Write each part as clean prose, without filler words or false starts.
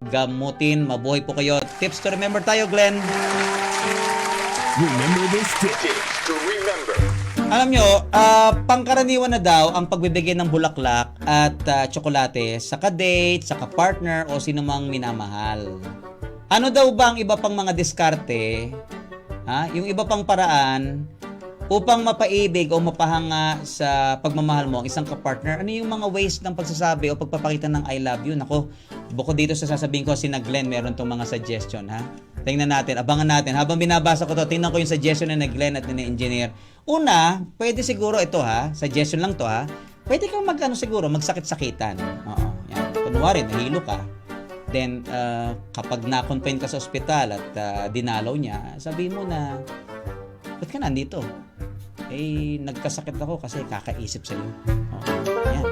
gamutin. Mabuhay po kayo. Tips to remember tayo, Glenn. Remember this tip. Tips to remember. Alam nyo, pangkaraniwan na daw ang pagbibigay ng bulaklak at tsokolate sa ka-date, sa ka-partner o sino mang minamahal. Ano daw ba ang iba pang mga diskarte, yung iba pang paraan upang mapaibig o mapahanga sa pagmamahal mo ang isang ka-partner? Ano yung mga ways ng pagsasabi o pagpapakita ng I love you? Nako, bukod dito sa sasabihin ko, si Glenn meron tong mga suggestion, ha? Tingnan natin, abangan natin. Habang binabasa ko to, tingnan ko yung suggestion ni Glenn at ni Engineer. Una, pwede siguro ito, ha? Suggestion lang to, ha? Pwede kang siguro, magsakit-sakitan. Oo, yan. Kunwari, nahilo ka. Then, kapag na-confine ka sa ospital at dinalaw niya, sabihin mo na, ba't ka nandito? Nagkasakit ako kasi kakaisip sa'yo. Yan.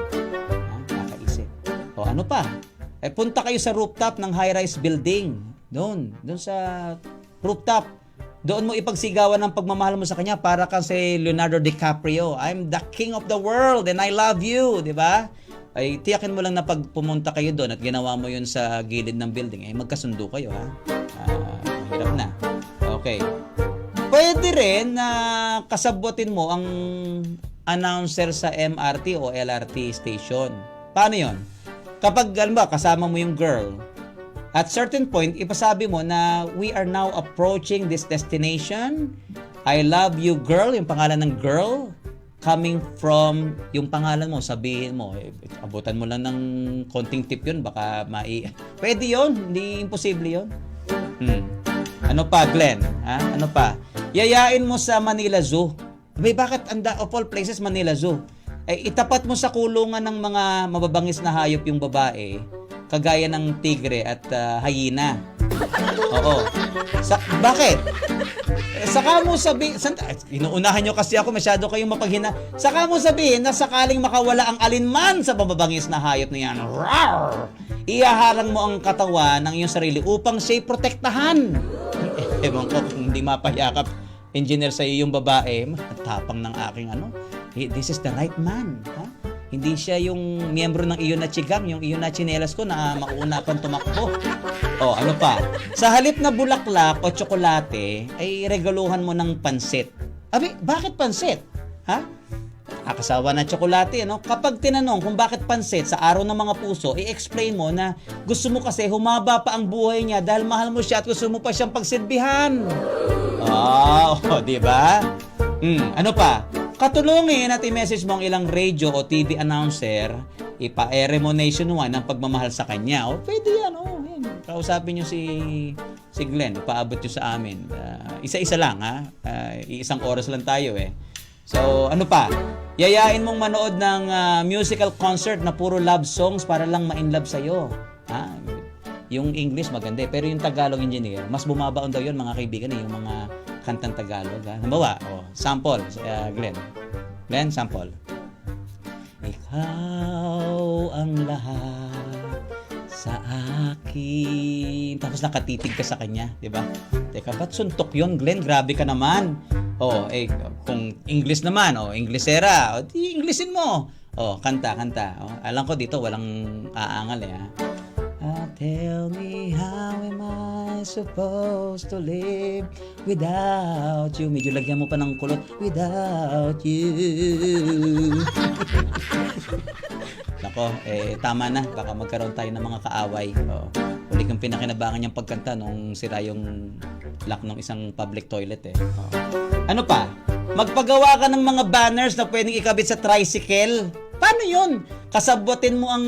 Kakaisip. Ano pa? Punta kayo sa rooftop ng high-rise building. Doon sa rooftop. Doon mo ipagsigawan ng pagmamahal mo sa kanya para kang si Leonardo DiCaprio. I'm the king of the world and I love you. Diba? Tiyakin mo lang na pag pumunta kayo doon at ginawa mo yun sa gilid ng building, magkasundo kayo, ha? Mahirap na. Okay. Pwede rin na kasabutin mo ang announcer sa MRT o LRT station. Paano yon? Kapag kasama mo yung girl, at certain point, ipasabi mo na we are now approaching this destination. I love you, girl. Yung pangalan ng girl. Coming from yung pangalan mo, sabihin mo. Abutan mo lang ng konting tip yun. Baka pwede yun. Hindi imposible yun. Ano pa, Glenn? Ano pa? Yayain mo sa Manila Zoo. Bakit of all places Manila Zoo? Itapat mo sa kulungan ng mga mababangis na hayop yung babae. Kagaya ng tigre at hyena. Oo. Bakit? Saka mo sabihin, inuunahan nyo kasi ako, masyado kayong mapaghina. Saka mo sabihin na sakaling makawala ang alinman sa mababangis na hayop na yan. Rawr! Iyaharang mo ang katawan ng iyong sarili upang siya'y protektahan. Ewan ko kung hindi mapayakap, engineer, sa iyo yung babae. Matapang ng aking this is the right man. Hindi siya yung miyembro ng iyon na chigang, yung iyon na chinelas ko na mauna pang tumakbo. Ano pa? Sa halip na bulaklak o tsokolate, ay regaluhan mo ng pansit. Bakit pansit? Akasawa na tsokolate, Kapag tinanong kung bakit pansit sa araw ng mga puso, i-explain mo na gusto mo kasi humaba pa ang buhay niya dahil mahal mo siya at gusto mo pa siyang pagsilbihan. Di ba? Ano pa? Katulungin at i-message mo ang ilang radio o TV announcer, ipa-ere mo nationwide ng pagmamahal sa kanya. Pwede yan, yan. Kausapin nyo si Glenn, paabot nyo sa amin. Isa-isa lang, isang oras lang tayo, So, ano pa? Yayain mong manood ng musical concert na puro love songs para lang ma-inlove sa'yo. Yung English maganda, pero yung Tagalog, engineer, mas bumabaon daw yun, mga kaibigan, yung mga kantang Tagalog. Halimbawa, sample, Glenn. Glenn, sample. Ikaw ang lahat sa akin. Tapos nakatitig ka sa kanya, di ba? Teka, ba't suntok yun, Glenn? Grabe ka naman. Kung English naman, Inglesera, di Englishin mo. Kanta. Alam ko dito, walang aangal, Tell me how am I supposed to live without you. Medyo lagyan mo pa ng kulot. Without you. Nako, tama na. Baka magkaroon tayo ng mga kaaway. Huli kang pinakinabangan niyang pagkanta nung sira yung lock ng isang public toilet. Ano pa? Magpagawa ka ng mga banners na pwedeng ikabit sa tricycle. Paano yun? Kasabutin mo ang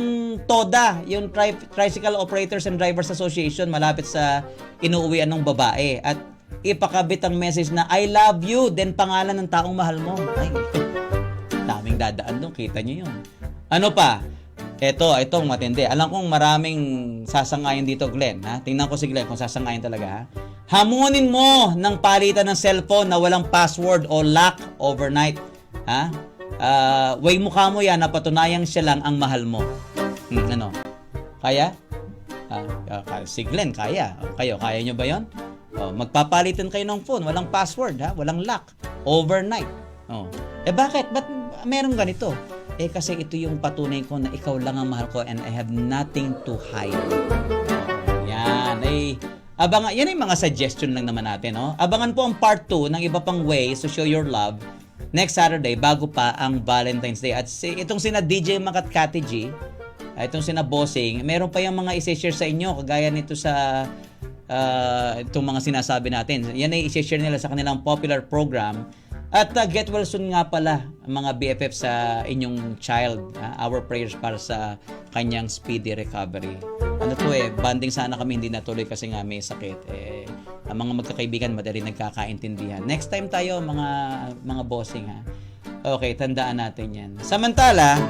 TODA, yung Tricycle Operators and Drivers Association, malapit sa inuuwian ng babae. At ipakabit ang message na I love you, then pangalan ng taong mahal mo. Daming dadaan doon, kita nyo yun. Ano pa? Itong matindi. Alam kong maraming sasangayon dito, Glenn. Tingnan ko si Glenn kung sasangayon talaga. Hamunin mo ng palitan ng cellphone na walang password o lock overnight. Way mukha mo yan na patunayang siya lang ang mahal mo. Kaya? Si Glenn, kaya. Kaya nyo ba yon? Magpapalitan kayo ng phone, walang password, walang lock, overnight. Bakit? Ba't meron ganito? Kasi ito yung patunay ko na ikaw lang ang mahal ko and I have nothing to hide. Abangan, yan ay mga suggestion lang naman natin, no? Abangan po ang part 2 ng iba pang ways to show your love next Saturday bago pa ang Valentine's Day. At itong sina DJ Makat Kati G, itong sina Bossing, meron pa yung mga i-share sa inyo kagaya nito sa itong mga sinasabi natin. Yan ay i-share nila sa kanilang popular program. At get well soon nga pala mga BFF sa inyong child. Our prayers para sa kanyang speedy recovery. Ano to banding sana kami, hindi natuloy kasi nga may sakit. Ang mga magkakaibigan madali nagkakaintindihan. Next time tayo mga bossing ha. Okay, tandaan natin yan. Samantala,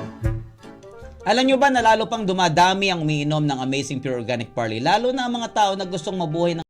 alam nyo ba na lalo pang dumadami ang umiinom ng Amazing Pure Organic Barley? Lalo na ang mga tao na gustong mabuhay ng